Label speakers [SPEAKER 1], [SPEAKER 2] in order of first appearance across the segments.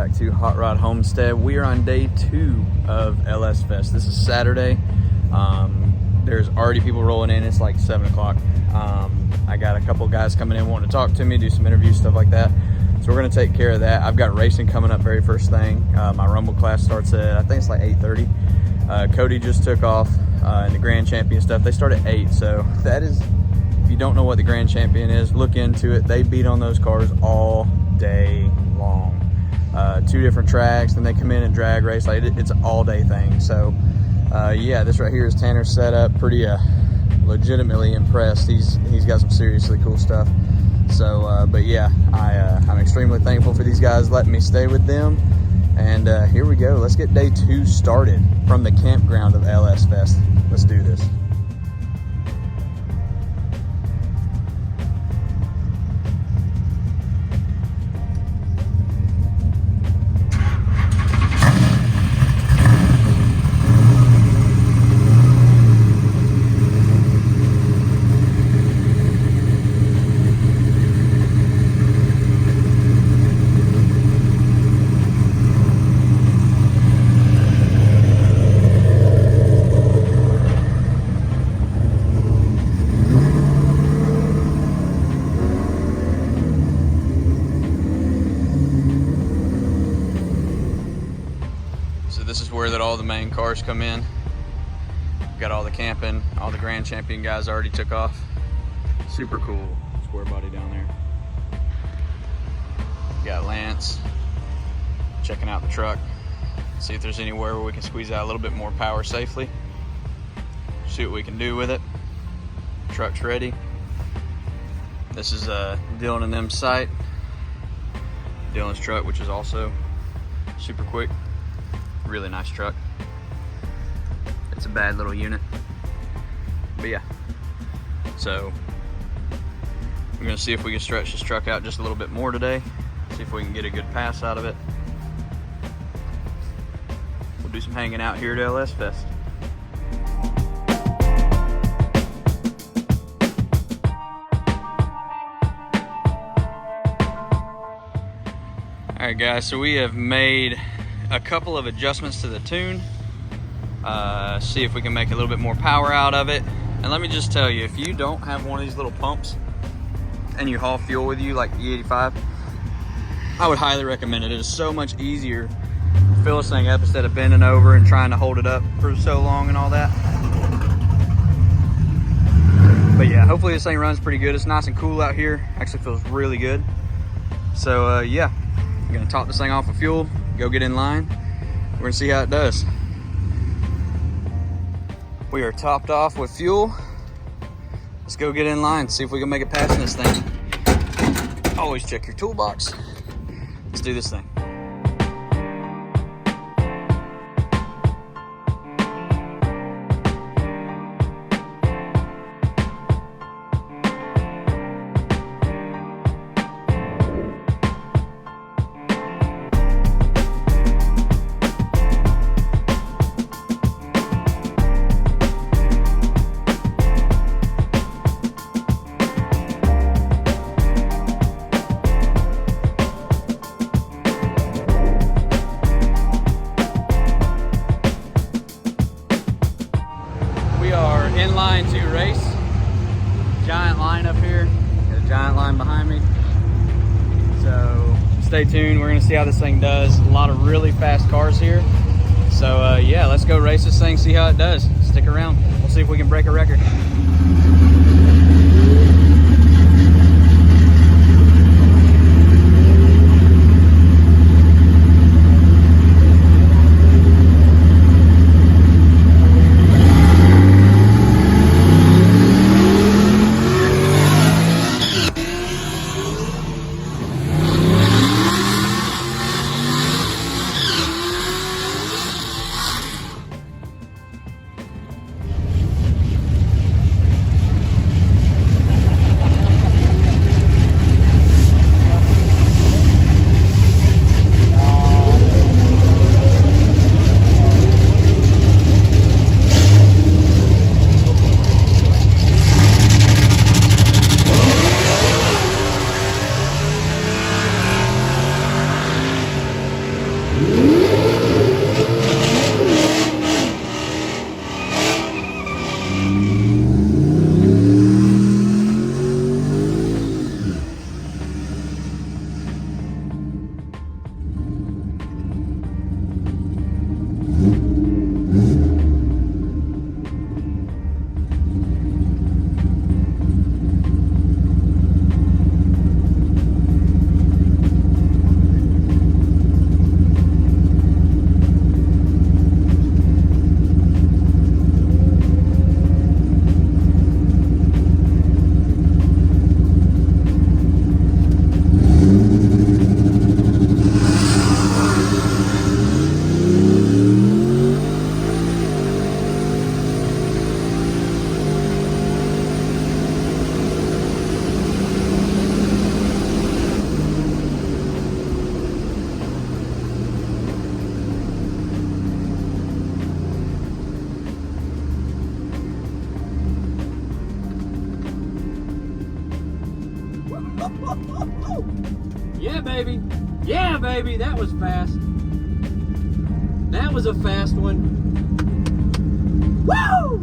[SPEAKER 1] back to Hot Rod Homestead. We are on day 2 of LS Fest. This is Saturday. There's already people rolling in. It's like 7 o'clock. I got a couple guys coming in wanting to talk to me, do some interviews, stuff like that. So we're gonna take care of that. I've got racing coming up very first thing. My Rumble class starts at, I think it's like 8:30. Cody just took off and the Grand Champion stuff. They start at 8, so that is, if you don't know what the Grand Champion is, look into it. They beat on those cars all day long. 2 different tracks, then they come in and drag race. Like it's an all-day thing. So yeah, this right here is Tanner's setup. Pretty legitimately impressed. He's got some seriously cool stuff. So but yeah, I'm extremely thankful for these guys letting me stay with them. And here we go. Let's get day 2 started from the campground of LS Fest. Let's do this. This is where all the main cars come in. We've got all the camping, all the Grand Champion guys already took off. Super cool Squarebody down there. Got Lance checking out the truck, see if there's anywhere where we can squeeze out a little bit more power safely. See what we can do with it. Truck's ready. This is Dylan and them's site. Dylan's truck, which is also super quick. Really nice truck. It's a bad little unit, but yeah. So we're gonna see if we can stretch this truck out just a little bit more today. See if we can get a good pass out of it. We'll do some hanging out here at LS Fest. All right, guys. So we have made a couple of adjustments to the tune, see if we can make a little bit more power out of it. And let me just tell you, if you don't have one of these little pumps and you haul fuel with you like the E85, I would highly recommend it. It is so much easier to fill this thing up instead of bending over and trying to hold it up for so long and all that. But yeah, hopefully this thing runs pretty good. It's nice and cool out here. Actually feels really good. So yeah, I'm gonna top this thing off with fuel, go get in line. We're gonna see how it does. We are topped off with fuel. Let's go get in line, see if we can make it past this thing. Always check your toolbox. Let's do this thing. In line to race. Giant line up here. Got a giant line behind me. So stay tuned. We're gonna see how this thing does. A lot of really fast cars here. So yeah, let's go race this thing, see how it does. Stick around. We'll see if we can break a record. Yeah, baby. Yeah, baby. That was fast. That was a fast one. Woo!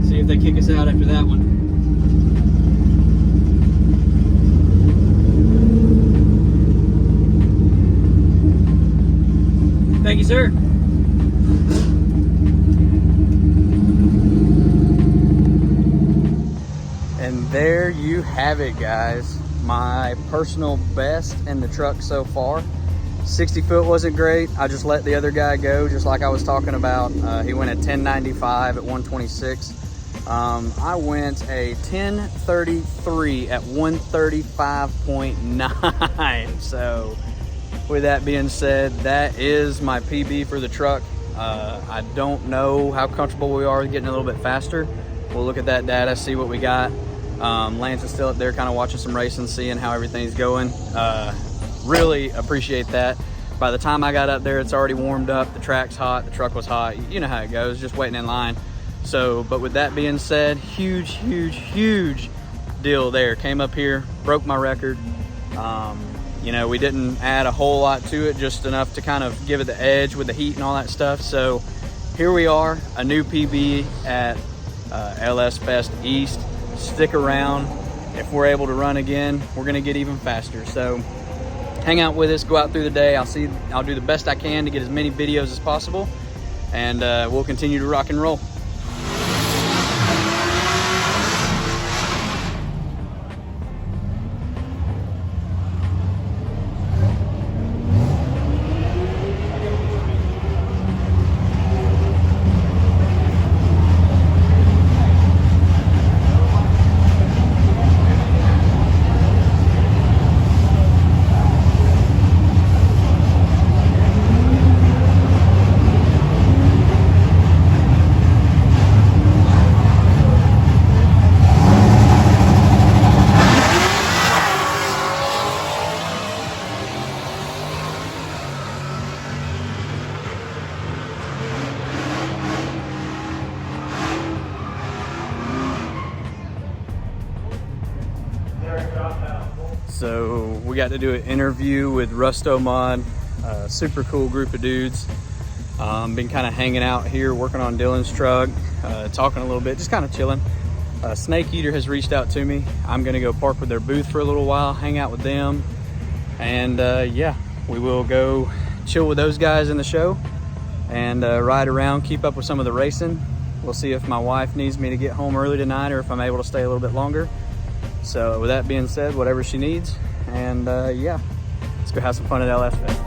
[SPEAKER 1] See if they kick us out after that one. Thank you, sir. And there you have it, guys. My personal best in the truck so far. 60 foot wasn't great. I just let the other guy go, just like I was talking about. He went at 1095 at 126. I went a 1033 at 135.9. So with that being said, that is my PB for the truck. I don't know how comfortable we are getting a little bit faster. We'll look at that data, see what we got. Lance is still up there kind of watching some racing, seeing how everything's going. Really appreciate that. By the time I got up there, it's already warmed up. The track's hot, the truck was hot. You know how it goes, just waiting in line. So, but with that being said, huge, huge, huge deal there. Came up here, broke my record. You know, we didn't add a whole lot to it, just enough to kind of give it the edge with the heat and all that stuff. So here we are, a new PB at LS Fest East. Stick around. If we're able to run again, we're gonna get even faster. So hang out with us, go out through the day. I'll do the best I can to get as many videos as possible, and we'll continue to rock and roll. So we got to do an interview with Rusto Mod, a super cool group of dudes. Been kind of hanging out here, working on Dylan's truck, talking a little bit, just kind of chilling. Snake Eater has reached out to me. I'm gonna go park with their booth for a little while, hang out with them. And yeah, we will go chill with those guys in the show and ride around, keep up with some of the racing. We'll see if my wife needs me to get home early tonight or if I'm able to stay a little bit longer. So with that being said, whatever she needs, and yeah, let's go have some fun at LS Fest.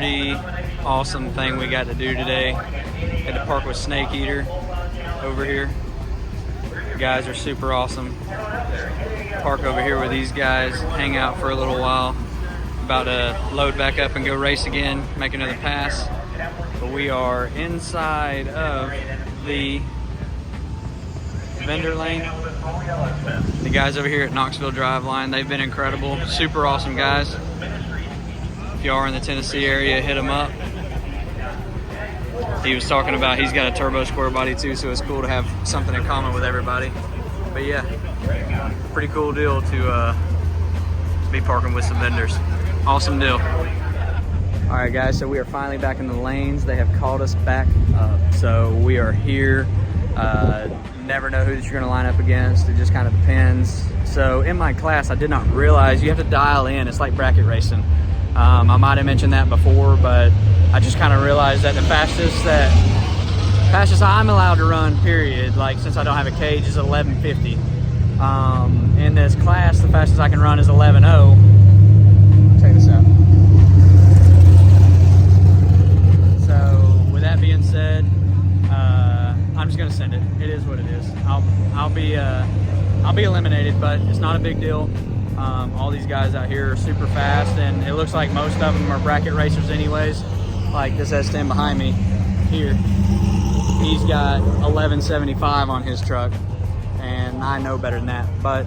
[SPEAKER 1] pretty awesome thing we got to do today. Had to park with Snake Eater over here. The guys are super awesome. Park over here with these guys, hang out for a little while. About to load back up and go race again, make another pass. But we are inside of the vendor lane. The guys over here at Knoxville Driveline, they've been incredible, super awesome guys. If you are in the Tennessee area, hit them up. He was talking about he's got a turbo Squarebody too, so it's cool to have something in common with everybody. But yeah, pretty cool deal to be parking with some vendors. Awesome deal. All right, guys, so we are finally back in the lanes. They have called us back up, so we are here. Never know who that you're gonna line up against. It just kind of depends. So in my class, I did not realize you have to dial in. It's like bracket racing. I might have mentioned that before, but I just kind of realized that the fastest I'm allowed to run, period, like since I don't have a cage, is 11:50. In this class, the fastest I can run is 11:0. Check this out. So with that being said, I'm just gonna send it. It is what it is. I'll be eliminated, but it's not a big deal. All these guys out here are super fast, and it looks like most of them are bracket racers anyways. Like this S10 behind me here, he's got 1175 on his truck, and I know better than that. But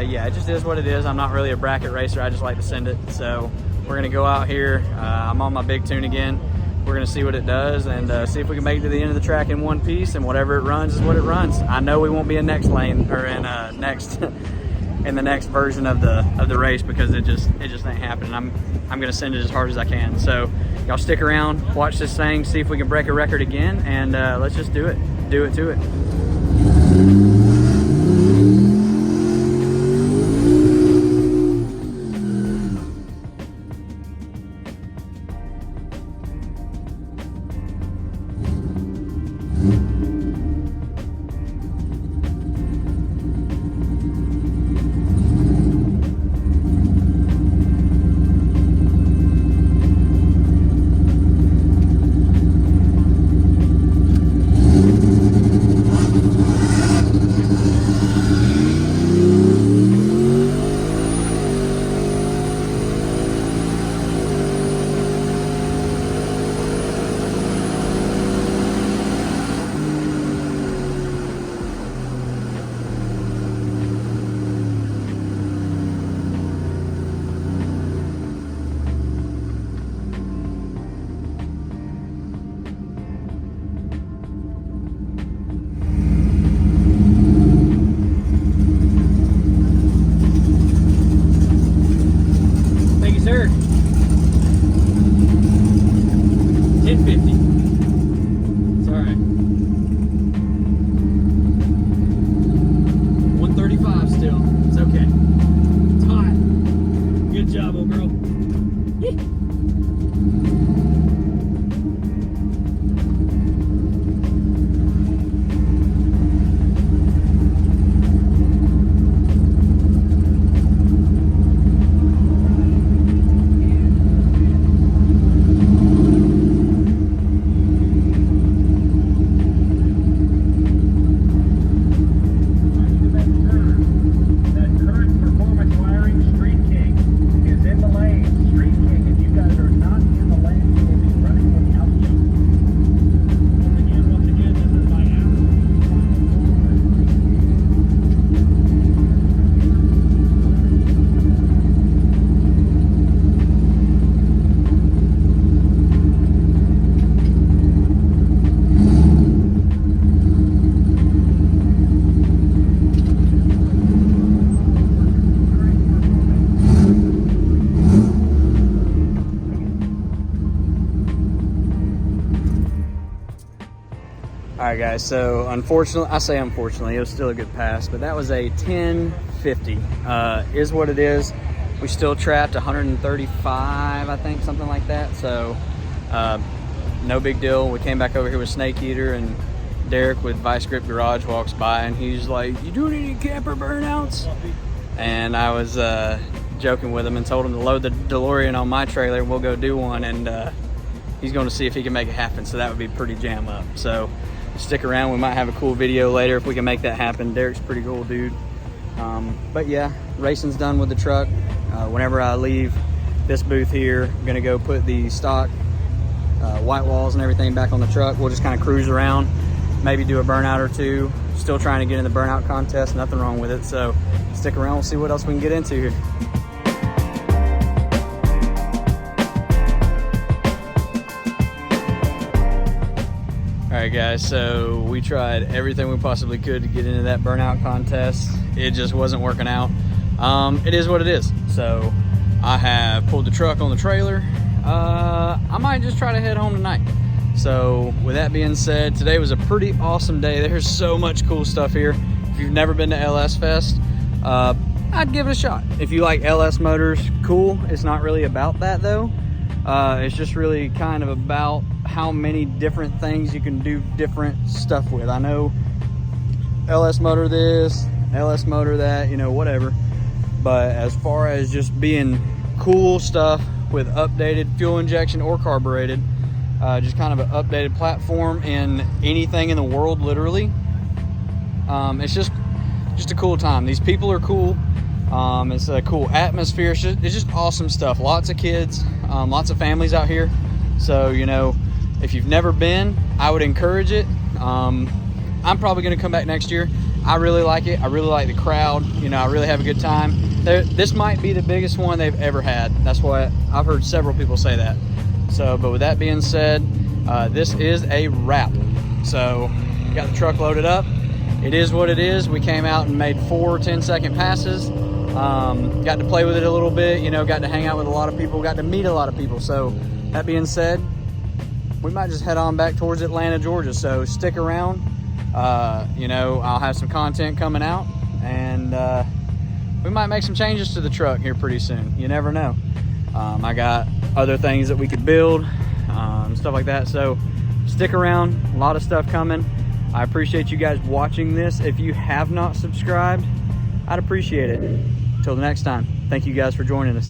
[SPEAKER 1] yeah, it just is what it is. I'm not really a bracket racer. I just like to send it. So we're gonna go out here. I'm on my big tune again. We're gonna see what it does and see if we can make it to the end of the track in one piece, and whatever it runs is what it runs. I know we won't be in next lane or in next in the next version of the race, because it just ain't happening. I'm gonna send it as hard as I can. So y'all stick around, watch this thing, see if we can break a record again, and let's just do it to it. Sir, 1050. It's all right. 135 still. It's okay. It's hot. Good job, old girl. All right, guys, so unfortunately, I say unfortunately, it was still a good pass, but that was a 1050. Is what it is. We still trapped 135, I think, something like that. So no big deal. We came back over here with Snake Eater, and Derek with Vice Grip Garage walks by, and he's like, "You doing any camper burnouts?" And I was joking with him and told him to load the DeLorean on my trailer and we'll go do one, and he's going to see if he can make it happen. So that would be pretty jam up. So stick around, we might have a cool video later if we can make that happen. Derek's a pretty cool dude. But yeah, racing's done with the truck. Whenever I leave this booth here, I'm gonna go put the stock white walls and everything back on the truck. We'll just kind of cruise around, maybe do a burnout or two. Still trying to get in the burnout contest, nothing wrong with it. So stick around, we'll see what else we can get into here. All right guys, so we tried everything we possibly could to get into that burnout contest. It just wasn't working out. It is what it is. So I have pulled the truck on the trailer. I might just try to head home tonight. So with that being said, today was a pretty awesome day. There's so much cool stuff here. If you've never been to LS Fest, I'd give it a shot. If you like LS motors, cool. It's not really about that though. It's just really kind of about how many different things you can do different stuff with. I know LS motor this, LS motor that, you know, whatever. But as far as just being cool stuff with updated fuel injection or carbureted, just kind of an updated platform in anything in the world, literally. It's just a cool time. These people are cool. It's a cool atmosphere. It's just awesome stuff. Lots of kids, lots of families out here. So, you know, if you've never been, I would encourage it. I'm probably going to come back next year. I really like it. I really like the crowd. You know, I really have a good time. This might be the biggest one they've ever had. That's what I've heard several people say that. So, but with that being said, this is a wrap. So, got the truck loaded up. It is what it is. We came out and made 4 10-second passes. Got to play with it a little bit, you know, got to hang out with a lot of people, got to meet a lot of people. So that being said, we might just head on back towards Atlanta, Georgia. So stick around. You know, I'll have some content coming out, and we might make some changes to the truck here pretty soon. You never know. I got other things that we could build, stuff like that. So stick around, a lot of stuff coming. I appreciate you guys watching this. If you have not subscribed, I'd appreciate it. Till the next time, thank you guys for joining us.